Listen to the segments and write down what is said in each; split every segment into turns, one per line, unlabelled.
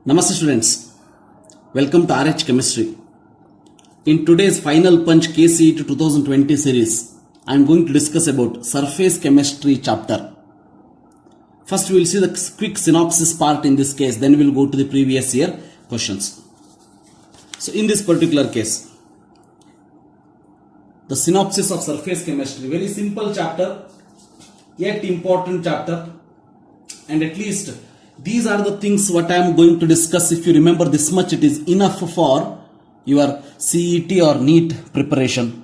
Namaste students, welcome to RH Chemistry. In today's final punch KCET 2020 series, I am going to discuss about surface chemistry chapter. First we will see the quick synopsis part in this case, then we will go to the previous year questions. So in this particular case, the synopsis of surface chemistry, very simple chapter, yet important chapter, and at least these are the things what I am going to discuss. If you remember this much, it is enough for your CET or NEET preparation.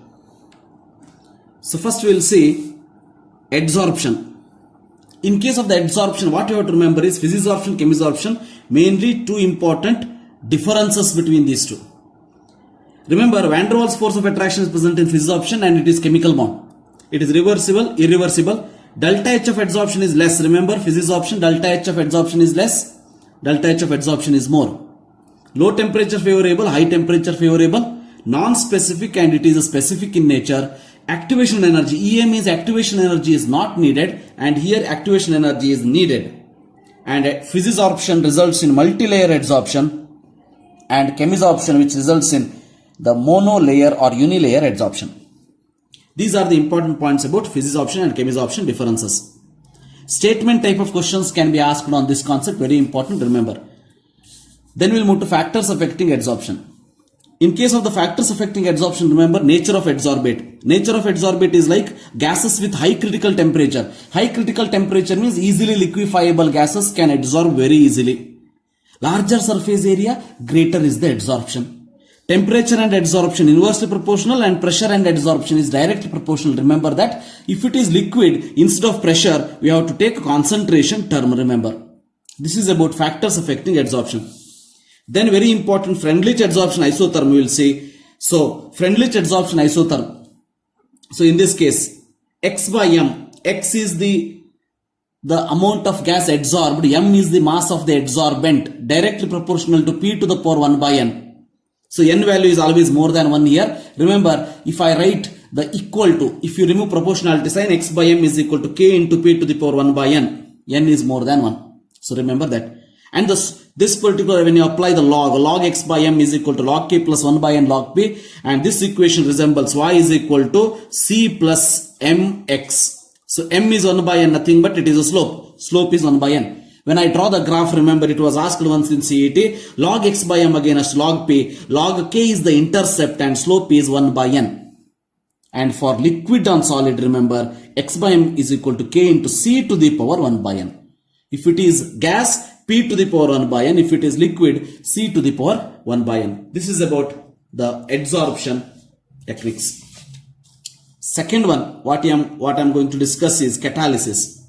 So first we will see adsorption. In case of the adsorption, what you have to remember is physisorption, chemisorption, mainly two important differences between these two. Remember, van der Waals force of attraction is present in physisorption and it is chemical bond. It is reversible, irreversible. Delta H of adsorption is less. Remember, physisorption, delta H of adsorption is less, delta H of adsorption is more. Low temperature favorable, high temperature favorable, non-specific and it is specific in nature. Activation energy, EA means activation energy is not needed and here activation energy is needed. And physisorption results in multi-layer adsorption and chemisorption which results in the monolayer or unilayer adsorption. These are the important points about physisorption and chemisorption differences. Statement type of questions can be asked on this concept, very important, remember. Then we will move to factors affecting adsorption. In case of the factors affecting adsorption, remember nature of adsorbate. Nature of adsorbate is like gases with high critical temperature. High critical temperature means easily liquefiable gases can adsorb very easily. Larger surface area, greater is the adsorption. Temperature and adsorption inversely proportional and pressure and adsorption is directly proportional. Remember that if it is liquid, instead of pressure, we have to take concentration term, remember. This is about factors affecting adsorption. Then very important, Freundlich adsorption isotherm we will see. So Freundlich adsorption isotherm. So in this case, X by M, X is the amount of gas adsorbed, M is the mass of the adsorbent, directly proportional to P to the power 1 by N. So N value is always more than 1 here. Remember, if I write the equal to, if you remove proportionality sign, X by M is equal to K into P to the power 1 by N. N is more than 1. So remember that. And this particular, when you apply the log X by M is equal to log K plus 1 by N log P. And this equation resembles Y is equal to C plus MX. So M is 1 by N, nothing but it is a slope. Slope is 1 by N. When I draw the graph, remember it was asked once in CET, log X by M against log P, log K is the intercept and slope is 1 by N. And for liquid on solid, remember X by M is equal to K into C to the power 1 by N. If it is gas, P to the power 1 by N. If it is liquid, C to the power 1 by N. This is about the adsorption techniques. Second one, what I'm going to discuss is catalysis.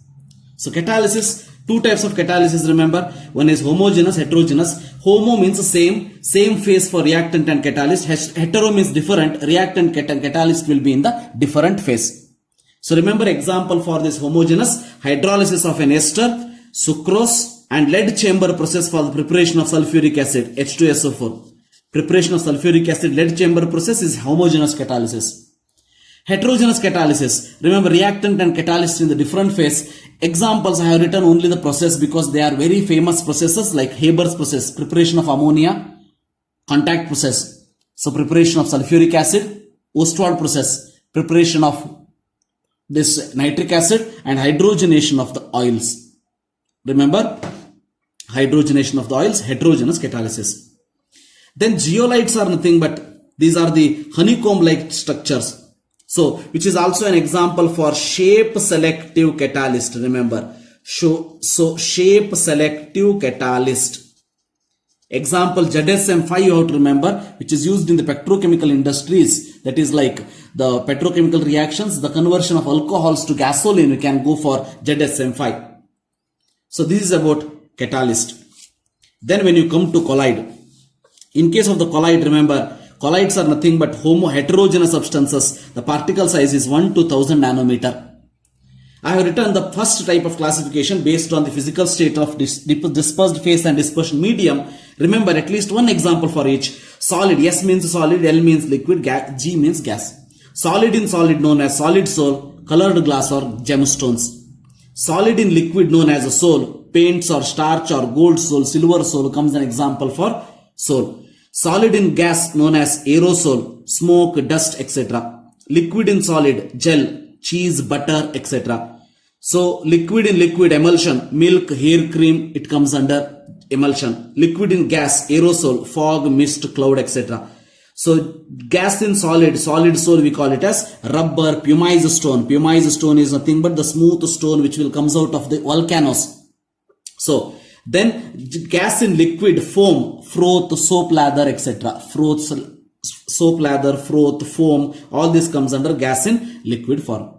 So catalysis, two types of catalysis, remember. One is homogeneous, heterogeneous. Homo means same phase for reactant and catalyst. Hetero means different. Reactant and catalyst will be in the different phase. So remember example for this homogeneous, hydrolysis of an ester, sucrose and lead chamber process for the preparation of sulfuric acid, H2SO4. Preparation of sulfuric acid, lead chamber process is homogeneous catalysis. Heterogeneous catalysis, remember reactant and catalyst in the different phase. Examples I have written only the process because they are very famous processes like Haber's process, preparation of ammonia, contact process. So preparation of sulfuric acid, Ostwald process, preparation of this nitric acid and hydrogenation of the oils. Remember, hydrogenation of the oils, heterogeneous catalysis. Then zeolites are nothing but these are the honeycomb-like structures. So, which is also an example for shape selective catalyst, remember. So shape selective catalyst. Example ZSM5 you have to remember, which is used in the petrochemical industries. That is like the petrochemical reactions, the conversion of alcohols to gasoline, we can go for ZSM5. So this is about catalyst. Then when you come to colloid, in case of the colloid, remember, colloids are nothing but heterogeneous substances. The particle size is 1 to 1000 nanometer. I have written the first type of classification based on the physical state of dispersed phase and dispersion medium. Remember at least one example for each. Solid, S means solid, L means liquid, G means gas. Solid in solid known as solid soul, colored glass or gemstones. Solid in liquid known as a soul, paints or starch or gold soul, silver soul comes an example for soul. Solid in gas known as aerosol, smoke, dust, etc. Liquid in solid, gel, cheese, butter, etc. So liquid in liquid, emulsion, milk, hair cream, it comes under emulsion. Liquid in gas, aerosol, fog, mist, cloud, etc. So gas in solid, solid soul we call it as rubber, pumice stone. Pumice stone is nothing but the smooth stone which will comes out of the volcanoes. So then gas in liquid, foam, froth, soap, lather, etc. Froth, soap, lather, froth, foam, all this comes under gas in liquid form.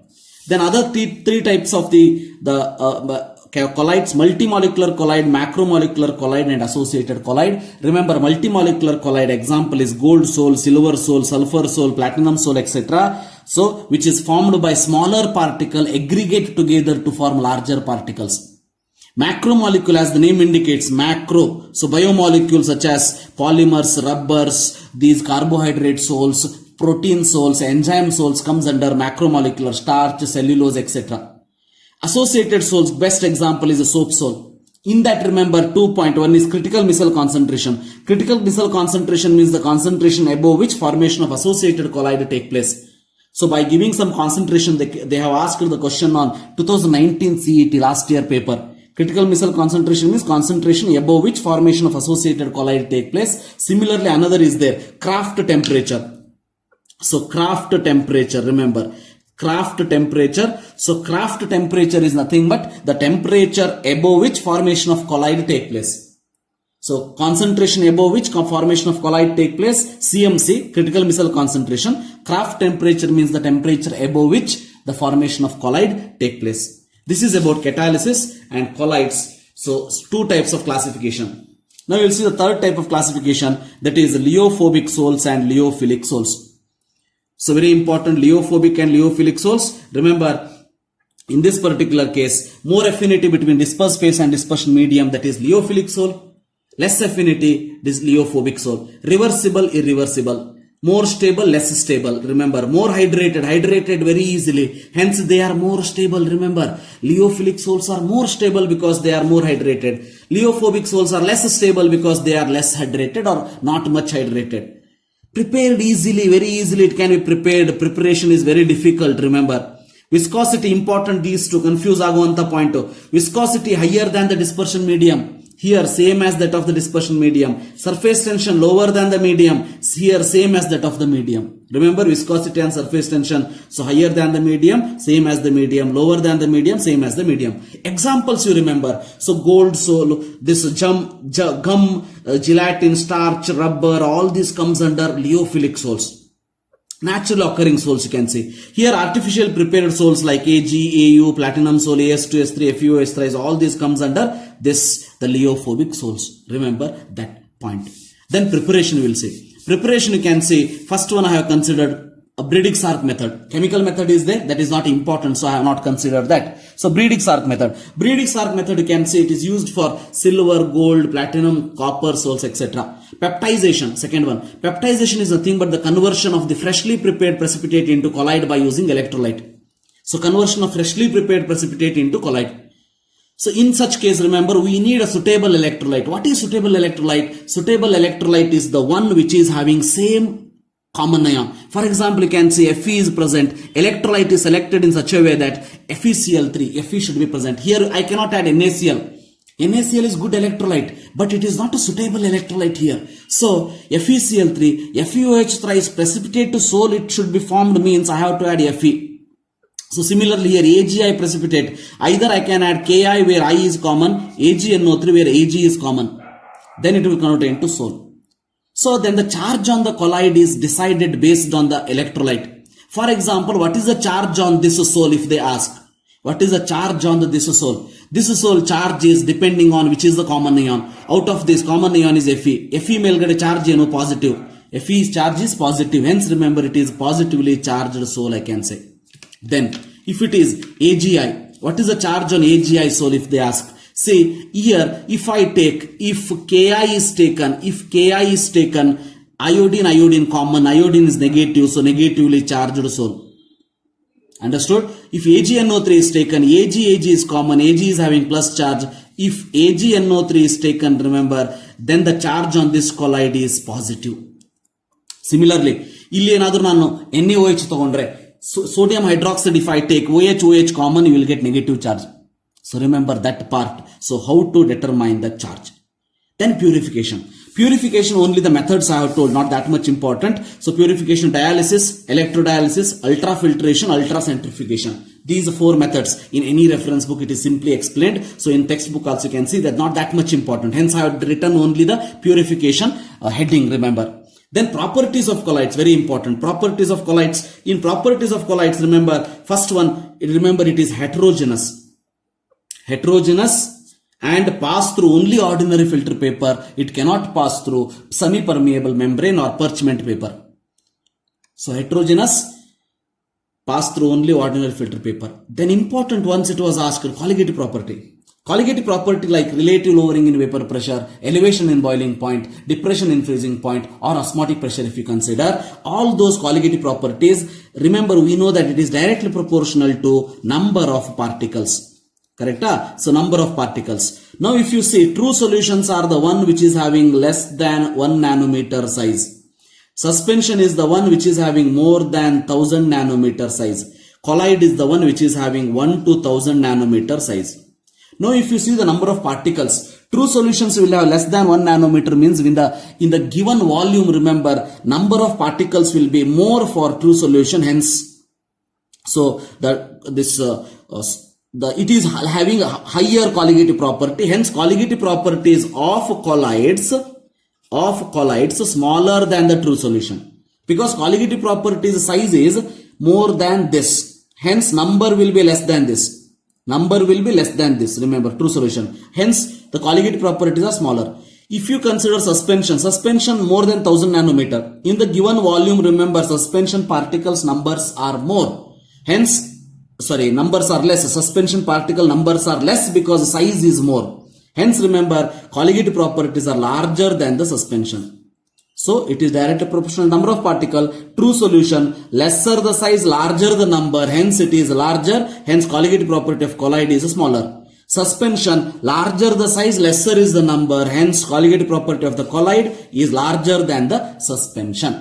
Then other three types of the colloids: multimolecular colloid, macromolecular colloid, and associated colloid. Remember, multimolecular colloid example is gold soul, silver soul, sulfur soul, platinum soul, etc. So which is formed by smaller particle aggregate together to form larger particles. Macromolecule, as the name indicates, macro. So biomolecules such as polymers, rubbers, these carbohydrate souls, protein souls, enzyme souls comes under macromolecular, starch, cellulose, etc. Associated souls, best example is a soap soul. In that, remember 2.1 is critical missile concentration. Critical missile concentration means the concentration above which formation of associated colloid take place. So by giving some concentration, they have asked the question on 2019 CET last year paper. Critical missile concentration means concentration above which formation of associated colloid take place. Similarly, another is there, Kraft temperature. So Kraft temperature, remember, Kraft temperature. So Kraft temperature is nothing but the temperature above which formation of colloid take place. So concentration above which formation of colloid take place, CMC, critical missile concentration. Kraft temperature means the temperature above which the formation of colloid take place. This is about catalysis and colloids. So two types of classification. Now you will see the third type of classification, that is liophobic souls and liophilic souls. So very important, liophobic and liophilic souls. Remember, in this particular case, more affinity between dispersed phase and dispersion medium, that is liophilic soul. Less affinity, this liophobic soul. Reversible, irreversible. More stable, less stable. Remember, more hydrated very easily. Hence, they are more stable. Remember, liophilic souls are more stable because they are more hydrated. Liophobic souls are less stable because they are less hydrated or not much hydrated. Prepared easily, very easily it can be prepared. Preparation is very difficult, remember. Viscosity important, these two confuse aguanta point. Viscosity higher than the dispersion medium. Here same as that of the dispersion medium. Surface tension lower than the medium. Here same as that of the medium. Remember, viscosity and surface tension. So higher than the medium, same as the medium. Lower than the medium, same as the medium. Examples you remember. So gold soul, this gum, gelatin, starch, rubber, all this comes under liophilic souls. Natural occurring souls you can see. Here artificial prepared souls like Ag, Au, platinum soul, As2, S3, FeO, S3, all this comes under this, the liophobic souls. Remember that point. Then preparation we will see. Preparation you can see, first one I have considered a Bredig-Sark method. Chemical method is there, that is not important, so I have not considered that. So Bredig-Sark method. Bredig-Sark method you can see it is used for silver, gold, platinum, copper, souls, etc. Peptization, second one. Peptization is nothing but the conversion of the freshly prepared precipitate into colloid by using electrolyte. So conversion of freshly prepared precipitate into colloid. So in such case, remember, we need a suitable electrolyte. What is suitable electrolyte? Suitable electrolyte is the one which is having same common ion. For example, you can see Fe is present. Electrolyte is selected in such a way that FeCl3, Fe should be present. Here I cannot add NaCl. NaCl is good electrolyte, but it is not a suitable electrolyte here. So FeCl3, FeOH thrice precipitate to sol, it should be formed, means I have to add Fe. So similarly here AgI precipitate, either I can add Ki where I is common, AgNO3 where Ag is common. Then it will convert into sol. So then the charge on the colloid is decided based on the electrolyte. For example, what is the charge on this sol if they ask? What is the charge on this sol? This sol charge is depending on which is the common ion. Out of this common ion is Fe. Fe melgade charge positive. Fe's charge is positive. Hence remember it is positively charged sol I can say. Then if it is AgI, what is the charge on AgI sol if they ask? See here, if Ki is taken, iodine common, iodine is negative, so negatively charged sol. Understood? If AgNO3 is taken, Ag is common, Ag is having plus charge, If AgNO3 is taken, remember, then the charge on this colloid is positive. Similarly, ಇಲ್ಲಿ ಏನಾದರೂ ನಾನು NaOH ತಗೊಂಡ್ರೆ sodium hydroxide, if I take OH common, you will get negative charge. So remember that part. So how to determine the charge? Then purification. Purification, only the methods I have told, not that much important. So purification, dialysis, electrodialysis, ultrafiltration, ultracentrifugation. These 4 methods. In any reference book it is simply explained. So in textbook also you can see that not that much important. Hence I have written only the purification heading, remember. Then properties of colloids, very important. Properties of colloids. In properties of colloids, remember, first one, remember it is heterogeneous. Heterogeneous and pass through only ordinary filter paper. It cannot pass through semi-permeable membrane or parchment paper. So heterogeneous, pass through only ordinary filter paper. Then important ones it was asked, colligative property. Colligative property like relative lowering in vapor pressure, elevation in boiling point, depression in freezing point, or osmotic pressure if you consider. All those colligative properties, remember we know that it is directly proportional to number of particles. Correct? So number of particles. Now if you see, true solutions are the one which is having less than 1 nanometer size. Suspension is the one which is having more than 1000 nanometer size. Colloid is the one which is having 1 to 1000 nanometer size. Now if you see the number of particles, true solutions will have less than 1 nanometer, means in the given volume, remember, number of particles will be more for true solution. Hence, so it is having a higher colligative property. Hence colligative properties of colloids smaller than the true solution, because colligative properties size is more than this. Hence number will be less than this. Number will be less than this, remember, true solution. Hence the colligative properties are smaller. If you consider suspension more than 1000 nanometer, in the given volume, remember, suspension particles numbers are more. Hence, numbers are less. Suspension particle numbers are less because size is more. Hence remember, colligative properties are larger than the suspension. So it is directly proportional number of particle. True solution, lesser the size, larger the number, hence it is larger. Hence colligative property of colloid is smaller. Suspension, larger the size, lesser is the number, hence colligative property of the colloid is larger than the suspension.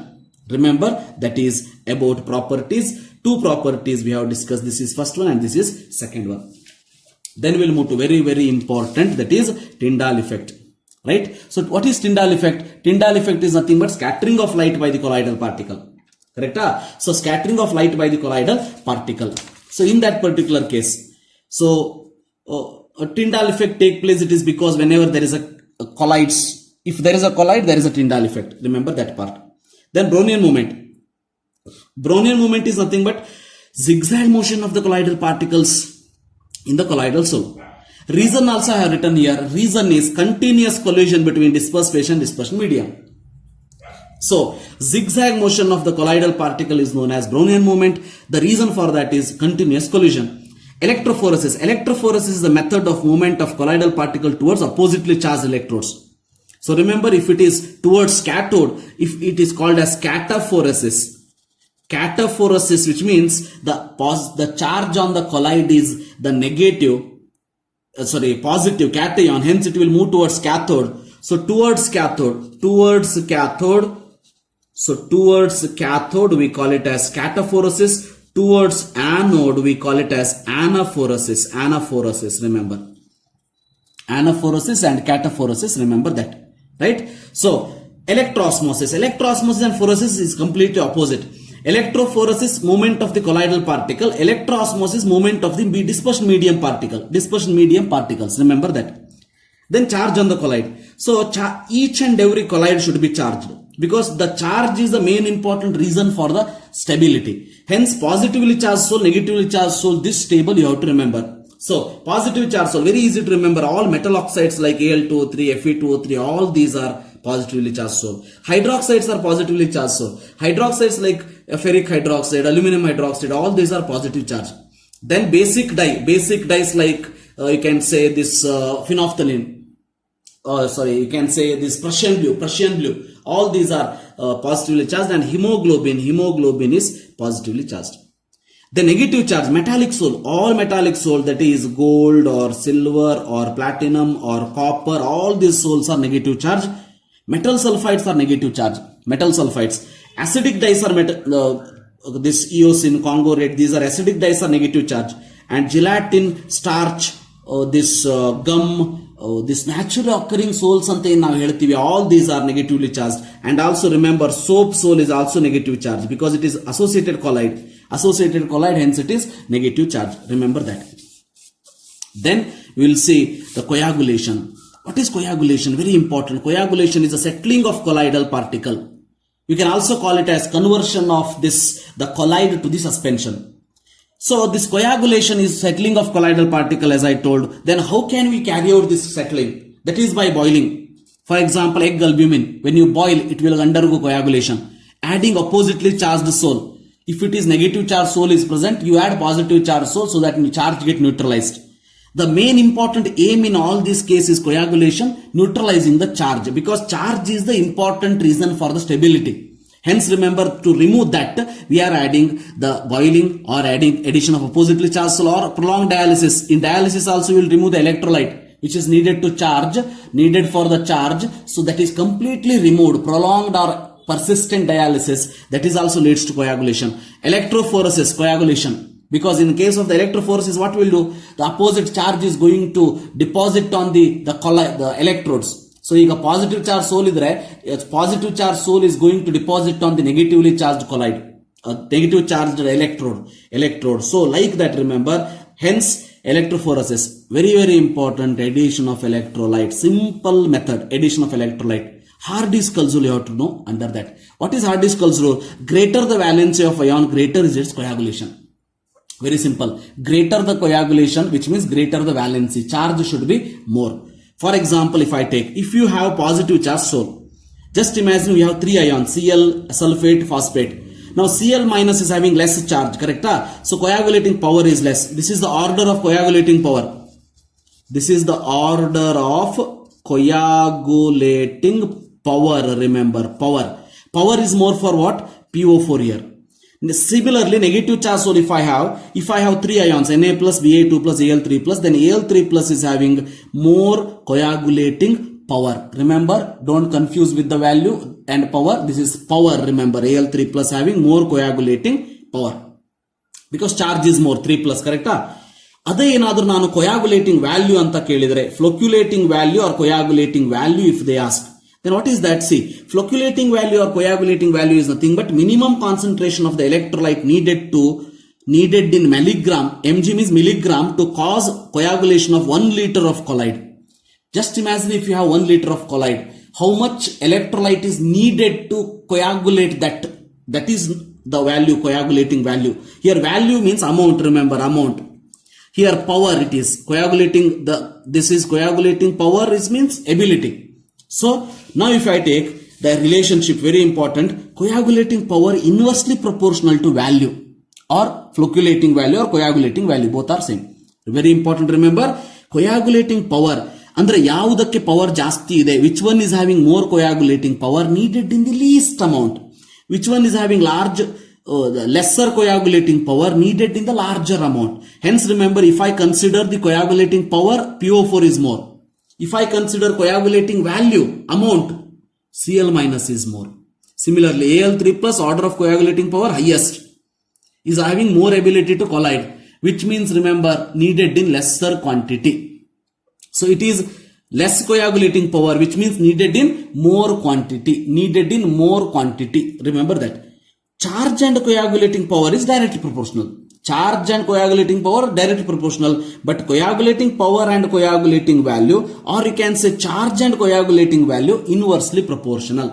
Remember, that is about properties. 2 properties we have discussed. This is first one and this is second one. Then we'll move to very, very important, that is Tyndall effect. Right? So what is Tyndall effect? Tyndall effect is nothing but scattering of light by the colloidal particle. Correct? So scattering of light by the colloidal particle. So in that particular case, so a Tyndall effect take place, it is because whenever there is a colloids, if there is a colloid, there is a Tyndall effect. Remember that part. Then Brownian movement. Brownian movement is nothing but zigzag motion of the colloidal particles in the colloidal soul. Reason also I have written here. Reason is continuous collision between disperse phase and dispersion medium. So zigzag motion of the colloidal particle is known as Brownian movement. The reason for that is continuous collision. Electrophoresis. Electrophoresis is the method of movement of colloidal particle towards oppositely charged electrodes. So remember, if it is towards cathode, if it is called as cataphoresis. Cataphoresis, which means the charge on the colloid is the negative, positive cation, hence it will move towards cathode. So towards cathode, we call it as cataphoresis. Towards anode, we call it as anaphoresis, remember. Anaphoresis and cataphoresis, remember that, right? So electroosmosis and phoresis is completely opposite. Electrophoresis, movement of the colloidal particle. Electroosmosis, movement of the dispersion medium particles. Remember that. Then charge on the colloid. So each and every colloid should be charged, because the charge is the main important reason for the stability. Hence positively charged soul, negatively charged soul, this table you have to remember. So positive charge soul, very easy to remember. All metal oxides like Al2O3, Fe2O3, all these are positively charged soul. Hydroxides are positively charged soul. Hydroxides like ferric hydroxide, aluminum hydroxide, all these are positive charge. Then basic dyes like you can say this phenolphthalein, you can say this Prussian blue, all these are positively charged. And hemoglobin is positively charged. The negative charge, metallic soul, all metallic soul, that is gold or silver or platinum or copper, all these souls are negative charge. Metal sulfides are negative charge. Metal sulfides. Acidic dyes are this eosin, congorate, these are acidic dyes are negative charge. And gelatin, starch, this gum, this naturally occurring souls ante ನಾವು ಹೇಳ್ತೀವಿ, all these are negatively charged. And also remember, soap soul is also negative charge because it is associated colloid. Associated colloid, hence it is negative charge. Remember that. Then we will see the coagulation. What is coagulation? Very important. Coagulation is a settling of colloidal particle. You can also call it as conversion of the colloid to the suspension. So this coagulation is settling of colloidal particle, as I told. Then how can we carry out this settling? That is by boiling. For example, egg albumin. When you boil, it will undergo coagulation. Adding oppositely charged soul. If it is negative charge soul is present, you add positive charge soul so that charge get neutralized. The main important aim in all these cases is coagulation, neutralizing the charge, because charge is the important reason for the stability. Hence remember, to remove that, we are adding the boiling or adding addition of oppositely charged soul or prolonged dialysis. In dialysis also we will remove the electrolyte which is needed to charge, needed for the charge. So that is completely removed. Prolonged or persistent dialysis, that is also leads to coagulation. Electrophoresis, coagulation. Because in case of the electrophoresis, what will do? The opposite charge is going to deposit on the electrodes. So ಈಗ positive charge soul idre, positive charge soul is going to deposit on the negatively charged colloid, negative charged electrode. So like that, remember, hence electrophoresis, very very important. Addition of electrolyte, simple method, addition of electrolyte. Hardy-Sculls rule you have to know under that. What is Hardy-Sculls rule? Greater the valency of ion, greater is its coagulation. Very simple. Greater the coagulation, which means greater the valency. Charge should be more. For example, if you have positive charge soul, just imagine we have 3 ions, Cl, sulfate, phosphate. Now Cl minus is having less charge, correct? So coagulating power is less. This is the order of coagulating power. This is the order of coagulating power. Remember, power is more for what? PO4 here. Similarly, negative charge soul, if I have 3 ions, Na plus, Ba2 plus, Al3 plus, then Al3 plus is having more coagulating power. Remember, don't confuse with the value and power. This is power. Remember, Al3 plus having more coagulating power because charge is more, 3 plus, correct? ಅದೇ ಏನಾದರೂ ನಾನು coagulating value ಅಂತ ಕೇಳಿದರೆ, flocculating value or coagulating value if they ask, then what is that? See, flocculating value or coagulating value is nothing but minimum concentration of the electrolyte needed in milligram. Mg means milligram to cause coagulation of 1 liter of colloid. Just imagine if you have 1 liter of colloid, how much electrolyte is needed to coagulate that. That is the value, coagulating value. Here value means amount, remember, amount. Here power, it is coagulating, this is coagulating power, is means ability. So now if I take the relationship, very important, coagulating power inversely proportional to value, or flocculating value or coagulating value, both are same. Very important, remember, coagulating power andre ಯಾವುದಕ್ಕೆ power ಜಾಸ್ತಿ ಇದೆ, which one is having more coagulating power needed in the least amount, which one is having lesser coagulating power needed in the larger amount. Hence remember, if I consider the coagulating power, PO4 is more. If I consider coagulating value, amount, Cl minus is more. Similarly, Al3 plus, order of coagulating power highest, is having more ability to collide, which means remember, needed in lesser quantity. So it is less coagulating power, which means needed in more quantity. Remember that. Charge and coagulating power is directly proportional. Charge and coagulating power directly proportional, but coagulating power and coagulating value, or you can say charge and coagulating value, inversely proportional.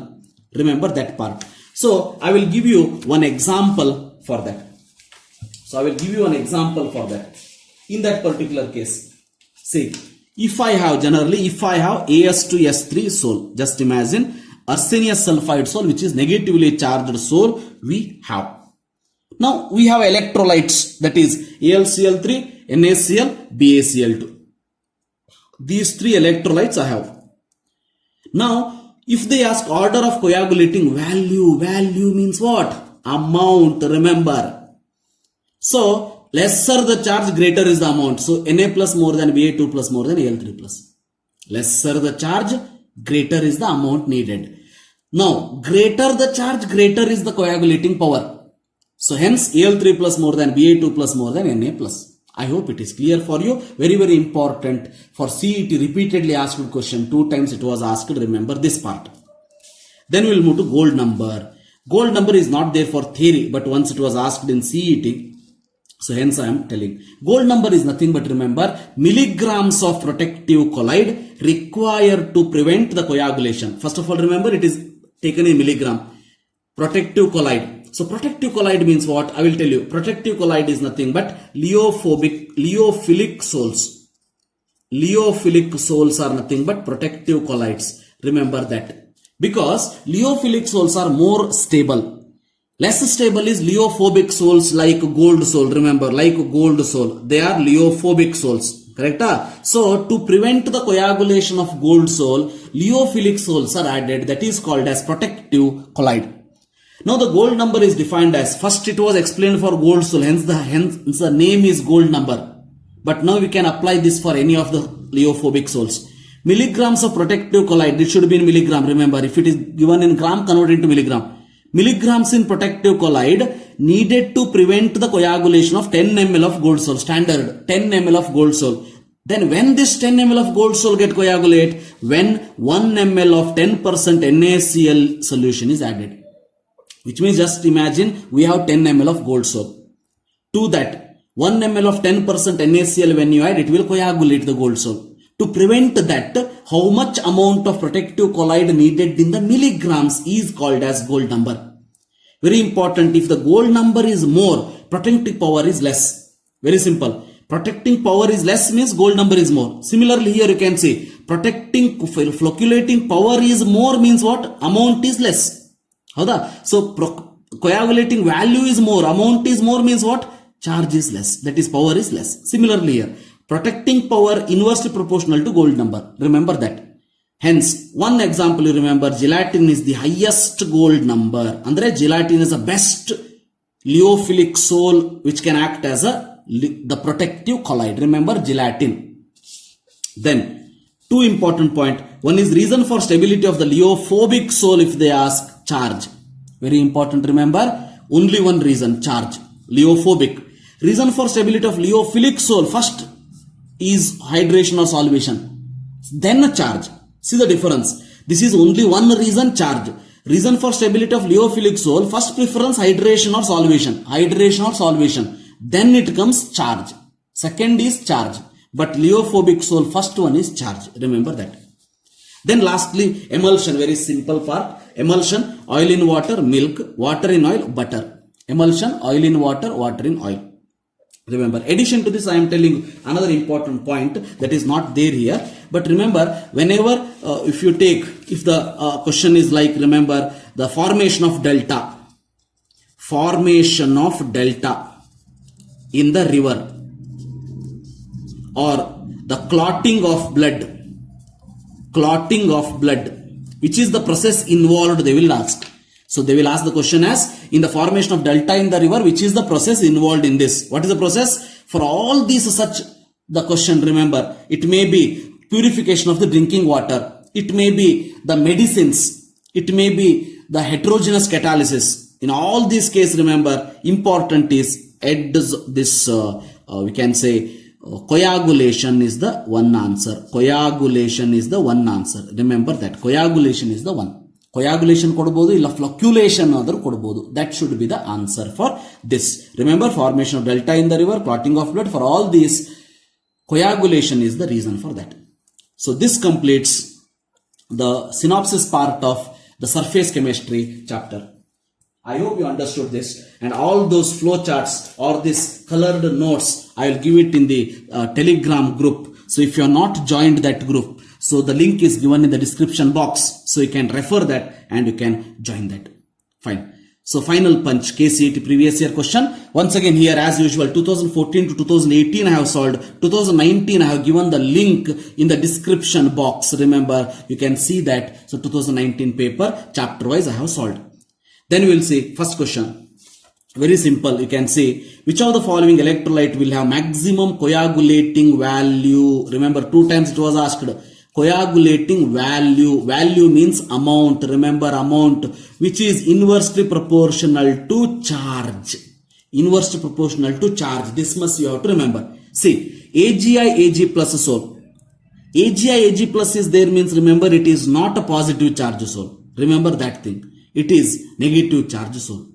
Remember that part. So I will give you one example for that. In that particular case, see, if I have As to S3 soul, just imagine arsenious sulfide soul, which is negatively charged soul we have. Now we have electrolytes, that is AlCl3, NaCl, BaCl2. These 3 electrolytes I have. Now if they ask order of coagulating value means what? Amount, remember. So lesser the charge, greater is the amount. So Na plus more than Va2 plus more than Al3 plus. Lesser the charge, greater is the amount needed. Now greater the charge, greater is the coagulating power. So hence Al3 plus more than Va2 plus more than Na plus. I hope it is clear for you. Very, very important for CET, repeatedly asked question. 2 times it was asked. Remember this part. Then we will move to gold number. Gold number is not there for theory, but once it was asked in CET, so hence I am telling. Gold number is nothing but, remember, milligrams of protective colloid required to prevent the coagulation. First of all, remember, it is taken in milligram. Protective colloid. So protective colloid means what? I will tell you. Protective colloid is nothing but lyophilic soles. Lyophilic soles are nothing but protective colloids. Remember that. Because lyophilic soles are more stable. Less stable is lyophobic soles like gold sole. Remember, like gold sole. They are lyophobic soles. Correct? So to prevent the coagulation of gold sole, lyophilic soles are added. That is called as protective colloid. Now the gold number is defined as, first it was explained for gold sole, hence the name is gold number. But now we can apply this for any of the lyophobic soles. Milligrams of protective colloid, it should be in milligram. Remember, if it is given in gram, convert into milligram. Milligrams in protective colloid needed to prevent the coagulation of 10 ml of gold sole. Standard 10 ml of gold sole. Then when this 10 ml of gold sole get coagulate, when 1 ml of 10% NaCl solution is added. Which means, just imagine we have 10 ml of gold sole. To that 1 ml of 10% NaCl when you add, it will coagulate the gold sole. To prevent that, how much amount of protective colloid needed in the milligrams is called as gold number. Very important. If the gold number is more, protective power is less. Very simple. Protecting power is less means gold number is more. Similarly, here you can see protecting flocculating power is more means what? Amount is less. So coagulating value is more, amount is more means what? Charge is less. That is, power is less. Similarly here, protecting power inversely proportional to gold number. Remember that. Hence, one example you remember, gelatin is the highest gold number. Andre gelatin is the best lyophilic sole which can act as the protective colloid. Remember gelatin. Then, 2 important point. One is reason for stability of the lyophobic sole if they ask, charge. Very important, remember. Only one reason, charge. Lyophobic. Reason for stability of lyophilic sole, first is hydration or solvation. Then a charge. See the difference. This is only one reason, charge. Reason for stability of lyophilic sole, first preference hydration or solvation. Hydration or solvation. Then it comes charge. Second is charge. But lyophobic sole, first one is charge. Remember that. Then lastly, emulsion. Very simple part. Emulsion, oil in water, milk, water in oil, butter. Emulsion, oil in water, water in oil. Remember, addition to this, I am telling another important point that is not there here. But remember, whenever if you take, if the question is like, remember the formation of delta in the river, or the clotting of blood, which is the process involved, they will ask. So they will ask the question as, in the formation of delta in the river, which is the process involved in this? What is the process? For all these such, the question, remember, it may be purification of the drinking water. It may be the medicines. It may be the heterogeneous catalysis. In all these cases, remember, important is we can say, coagulation is the one answer. Coagulation is the one answer. Remember that. Coagulation is the one. Coagulation kodabodu illa flocculation adru kodabodu. That should be the answer for this. Remember, formation of delta in the river, clotting of blood, for all these, coagulation is the reason for that. So this completes the synopsis part of the surface chemistry chapter. I hope you understood this, and all those flow charts or this colored notes, I will give it in the Telegram group. So if you are not joined that group, so the link is given in the description box. So you can refer that and you can join that. Fine. So final punch, KCET previous year question. Once again here, as usual, 2014 to 2018 I have solved. 2019 I have given the link in the description box. Remember, you can see that. So 2019 paper, chapter wise I have solved. Then we will see first question. Very simple. You can say which of the following electrolyte will have maximum coagulating value. Remember, 2 times it was asked. Coagulating value. Value means amount. Remember, amount, which is inversely proportional to charge. Inversely proportional to charge. This must you have to remember. See, AgI Ag plus Sol. AgI Ag plus is there means remember it is not a positive charge Sol. Remember that thing. It is negative charge Sol.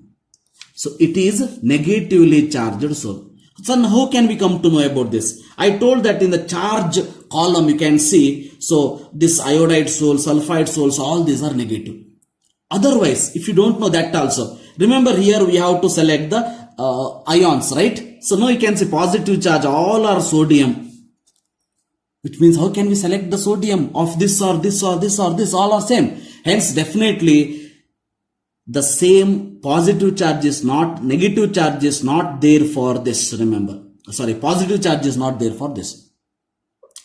So it is negatively charged Sol. So how can we come to know about this? I told that in the charge column you can see, so this iodide Sol, sulfide Sols, all these are negative. Otherwise, if you don't know that also, remember here we have to select the ions, right? So now you can say positive charge, all are sodium. Which means how can we select the sodium of this or this or this or this, all are same. Hence definitely the same positive charge is not, negative charge is not there for this, remember. Sorry, positive charge is not there for this.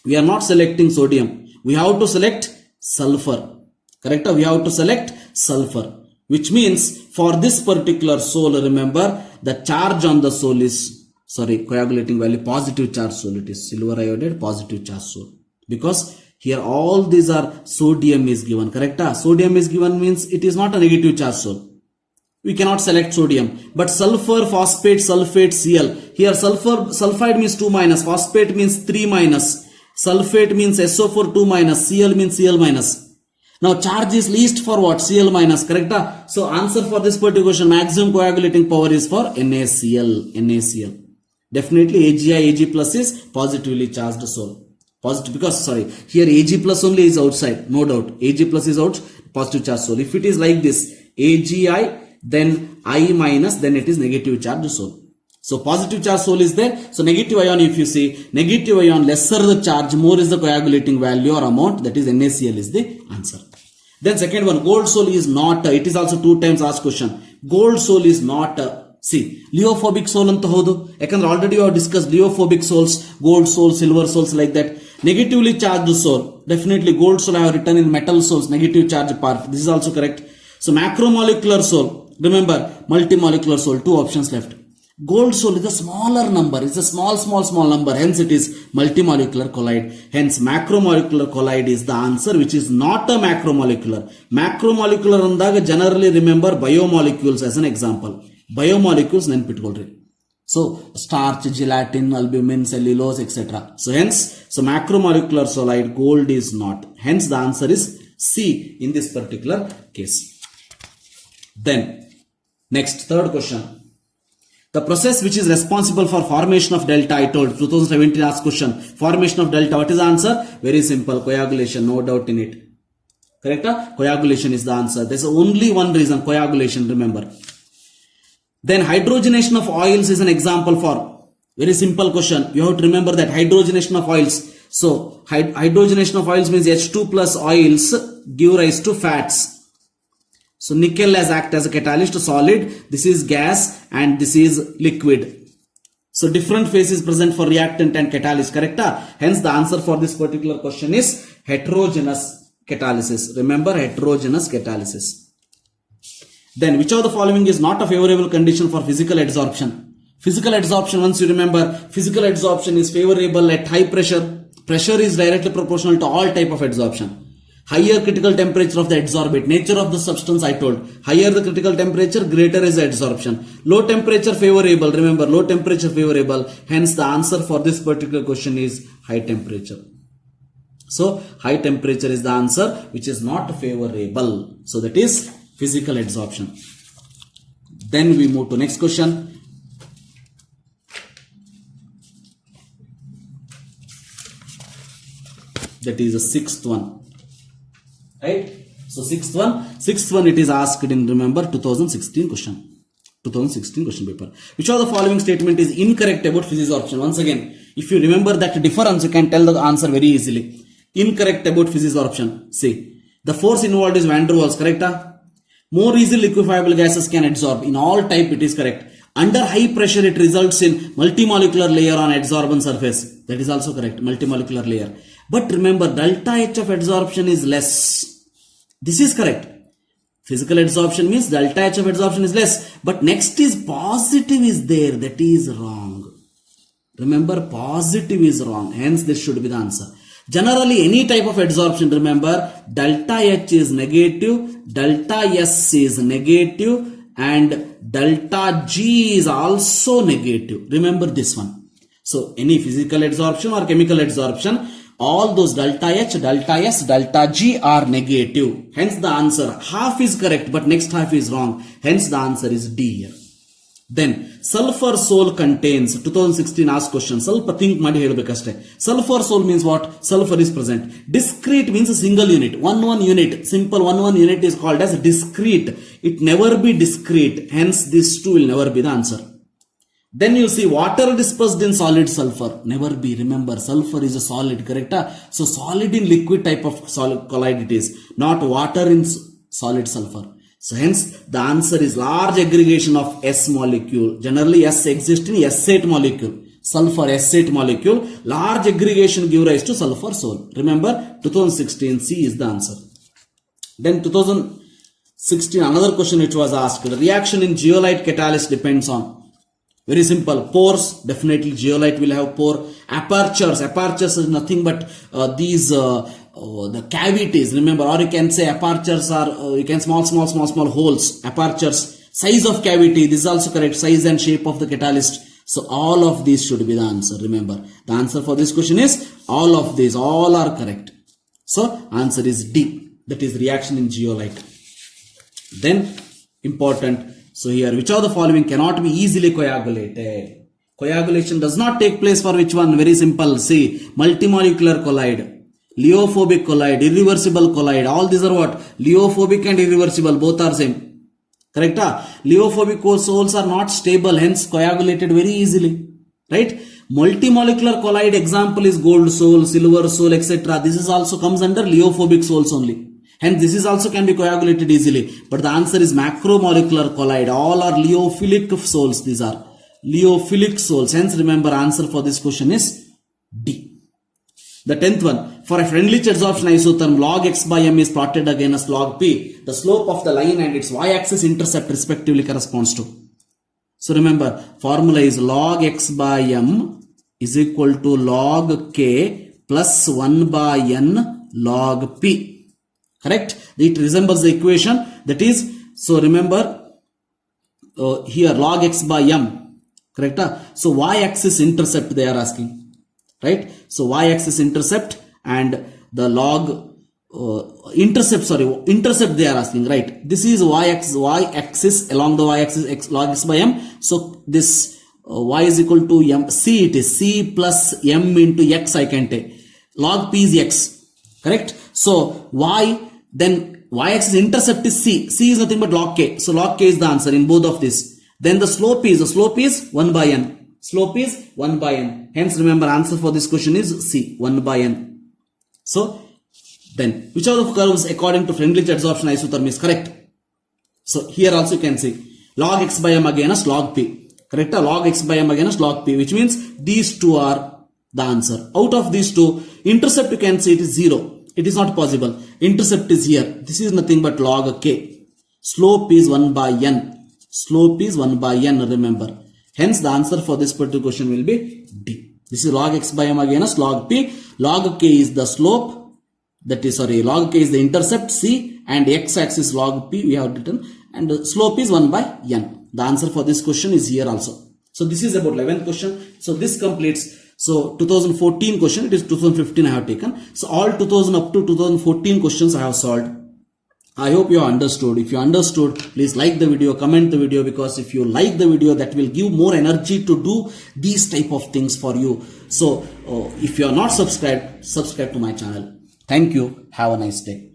We are not selecting sodium. We have to select sulfur. Correct? We have to select sulfur. Which means for this particular Sol, remember, the charge on the Sol is, sorry, coagulating value, positive charge Sol. It is silver iodide, positive charge Sol. Because here all these are sodium is given, correct? Sodium is given means it is not a negative charge Sol. We cannot select sodium. But sulfur, phosphate, sulfate, Cl. Here sulfide means 2 minus, phosphate means 3 minus, sulfate means SO4 2 minus, Cl means Cl minus. Now charge is least for what? Cl minus, correct? So answer for this particular question, maximum coagulating power is for NaCl. NaCl. Definitely AgI Ag plus is positively charged Sol. Positive, because sorry, here Ag plus only is outside, no doubt. Ag plus is out, positive charge Sol. If it is like this, AgI, then I minus, then it is negative charge Sol. So positive charge Sol is there. So negative ion, if you see, negative ion, lesser the charge, more is the coagulating value or amount, that is NaCl is the answer. Then second one, gold Sol is not, it is also 2 times asked question. Gold Sol is not, see, leophobic Sol anta hodu. Yakandre already you have discussed leophobic Sols, gold Sol, silver Sols like that. Negatively charged Sol, definitely gold Sol I have written in metal Sols, negative charge part. This is also correct. So macromolecular Sol, remember, multimolecular Sol, 2 options left. Gold Sol is a smaller number, it's a small number, hence it is multimolecular colloid. Hence macromolecular colloid is the answer, which is not a macromolecular. Macromolecular andaga generally remember biomolecules as an example. Biomolecules ನೆನಪಿಟ್ಕೊಳ್ಳ್ರಿ. So starch, gelatin, albumin, cellulose, etc. So hence, so macromolecular solid, gold is not. Hence the answer is C in this particular case. Then next, third question. The process which is responsible for formation of delta, I told 2017 asked question. Formation of delta, what is the answer? Very simple, coagulation, no doubt in it. Correct? Coagulation is the answer. There is only one reason, coagulation, remember. Then hydrogenation of oils is an example for very simple question. You have to remember that hydrogenation of oils. So hydrogenation of oils means H2 plus oils give rise to fats. So nickel has act as a catalyst, solid. This is gas and this is liquid. So different phases present for reactant and catalyst, correct? Hence the answer for this particular question is heterogeneous catalysis. Remember, heterogeneous catalysis. Then which of the following is not a favorable condition for physical adsorption? Physical adsorption, once you remember, physical adsorption is favorable at high pressure. Pressure is directly proportional to all type of adsorption. Higher critical temperature of the adsorbate, nature of the substance I told. Higher the critical temperature, greater is the adsorption. Low temperature favorable, remember, low temperature favorable. Hence the answer for this particular question is high temperature. So high temperature is the answer, which is not favorable. So that is physical adsorption. Then we move to next question. That is the sixth one. Right? So sixth one it is asked in, remember, 2016 question. 2016 question paper. Which of the following statement is incorrect about physisorption? Once again, if you remember that difference, you can tell the answer very easily. Incorrect about physisorption. See, the force involved is van der Waals, correct? More easily liquefiable gases can adsorb. In all type it is correct. Under high pressure it results in multimolecular layer on adsorbent surface. That is also correct. Multimolecular layer. But remember, delta H of adsorption is less. This is correct. Physical adsorption means delta H of adsorption is less. But next is positive is there. That is wrong. Remember, positive is wrong. Hence, this should be the answer. Generally, any type of adsorption, remember, delta H is negative, delta S is negative, and delta G is also negative. Remember this one. So, any physical adsorption or chemical adsorption, all those delta H, delta S, delta G are negative. Hence, the answer half is correct, but next half is wrong. Hence, the answer is D here. Then sulfur sol contains 2016 asked question. Sulfur think ಮಾಡಿ ಹೇಳಬೇಕಷ್ಟೇ. Sulfur sol means what? Sulfur is present. Discrete means a single unit. One unit. Simple one unit is called as discrete. It never be discrete. Hence this two will never be the answer. Then you see water dispersed in solid sulfur. Never be. Remember, sulfur is a solid, correct? So solid in liquid type of solid collide it is. Not water in solid sulfur. So hence the answer is large aggregation of S molecule. Generally S exists in S8 molecule. Sulfur S8 molecule. Large aggregation give rise to sulfur sol. Remember 2016 C is the answer. Then 2016 another question which was asked. The reaction in zeolite catalyst depends on. Very simple. Pores. Definitely zeolite will have pore. Apertures. Apertures is nothing but the cavities, remember, or you can say apertures are, you can small holes, apertures, size of cavity, this is also correct, size and shape of the catalyst. So all of these should be the answer, remember. The answer for this question is all of these, all are correct. So answer is D, that is reaction in zeolite. Then important, so here, which of the following cannot be easily coagulated? Coagulation does not take place for which one? Very simple, see, multimolecular collide. Leophobic collide, irreversible collide, all these are what? Leophobic and irreversible, both are same. Correct? Leophobic sols are not stable, hence coagulated very easily. Right? Multimolecular collide example is gold sol, silver sol, etc. This is also comes under leophobic sols only. Hence this is also can be coagulated easily. But the answer is macromolecular collide. All are leophilic sols. These are leophilic sols. Hence remember answer for this question is D. The 10th one, for a Freundlich adsorption isotherm, log x by m is plotted against log p. The slope of the line and its y-axis intercept respectively corresponds to. So remember, formula is log x by m is equal to log k plus 1 by n log p. Correct? It resembles the equation that is, so remember, here log x by m. Correct? So y-axis intercept they are asking. Right? So y-axis intercept and the log intercept they are asking, right? This is y-axis along the y-axis log x by m. So this y is equal to m, c it is, c plus m into x I can take. Log p is x, correct? So y, then y-axis intercept is c. C is nothing but log k. So log k is the answer in both of this. Then the slope is 1 by n. Slope is 1 by n. Hence remember answer for this question is C, 1 by n. So then which of the curves according to Freundlich adsorption isotherm is correct? So here also you can see log x by m against log p. Correct? Log x by m against log p, which means these two are the answer. Out of these two, intercept you can see it is 0. It is not possible. Intercept is here. This is nothing but log k. Slope is 1 by n. Slope is 1 by n, remember. Hence the answer for this particular question will be D. This is log x by m against log p. Log k is the slope, that is log k is the intercept c, and x axis log p we have written, and the slope is 1 by n. The answer for this question is here also. So this is about 11th question. So this completes. So 2014 question, it is 2015 I have taken. So all 2000 up to 2014 questions I have solved. I hope you understood. If you understood, please like the video, comment the video, because if you like the video, that will give more energy to do these type of things for you. So if you are not subscribed, subscribe to my channel. Thank you. Have a nice day.